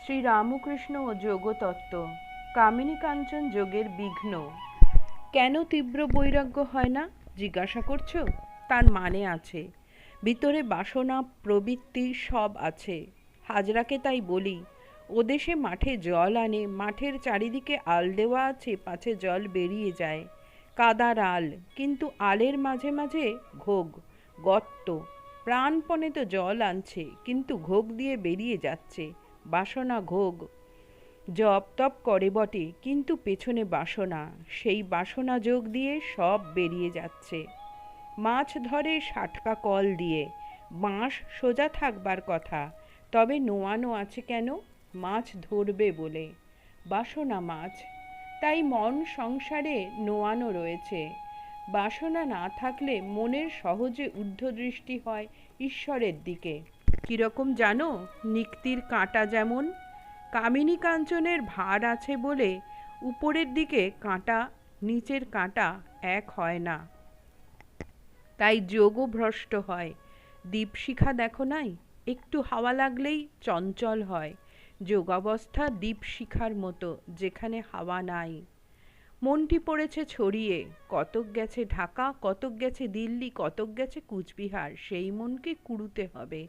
শ্রী রামকৃষ্ণ ও যোগতত্ত্ব। কামিনী কাঞ্চন যোগের বিঘ্ন। কেন তীব্র বৈরাগ্য হয় না জিজ্ঞাসা করছো? তার মানে আছে, ভিতরে বাসনা প্রবৃত্তি সব আছে। হাজরাকে তাই বলি, ও দেশে মাঠে জল আনে, মাঠের চারিদিকে আল দেওয়া আছে, পাছে জল বেরিয়ে যায়। কাদার আল, কিন্তু আলের মাঝে মাঝে ঘোগ, গর্ত। প্রাণপণে তো জল আনছে, কিন্তু ঘোগ দিয়ে বেরিয়ে যাচ্ছে। বাসনা ঘোগ। জপ তপ করে বটে, কিন্তু পেছনে বাসনা, সেই বাসনা যোগ দিয়ে সব বেরিয়ে যাচ্ছে। মাছ ধরে সাটকা কল দিয়ে, বাঁশ সোজা থাকবার কথা, তবে নোয়ানো আছে কেন? মাছ ধরবে বলে। বাসনা মাছ, তাই মন সংসারে নোয়ানো রয়েছে। বাসনা না থাকলে মনের সহজে ঊর্ধ্বদৃষ্টি হয় ঈশ্বরের দিকে। কিরকম জানো? নিক্তির কাঁটা যেমন। কামিনী কাঞ্চনের ভার আছে বলে উপরের দিকে কাঁটা, নিচের কাঁটা এক হয় না, তাই যোগও ভ্রষ্ট হয়। দীপশিখা দেখো নাই, একটু হাওয়া লাগলেই চঞ্চল হয়। যোগাবস্থা দীপশিখার মতো, যেখানে হাওয়া নাই। মনটি পড়েছে ছড়িয়ে, কতক গেছে ঢাকা, কতক গেছে দিল্লি, কতক গেছে কুচবিহার। সেই মনকে কুড়ুতে হবে,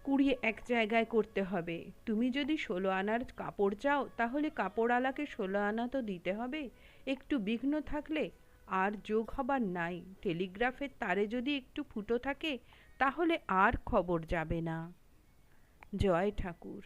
কুড়িয়ে এক জায়গায় করতে হবে। তুমি যদি 16 আনার কাপড় চাও, তাহলে কাপড়ওয়ালাকে 16 আনা তো দিতে হবে। একটু বিঘ্ন থাকলে আর যোগ হবার নাই। টেলিগ্রাফের তারে যদি একটু ফুটো থাকে, তাহলে আর খবর যাবে না। জয় ঠাকুর।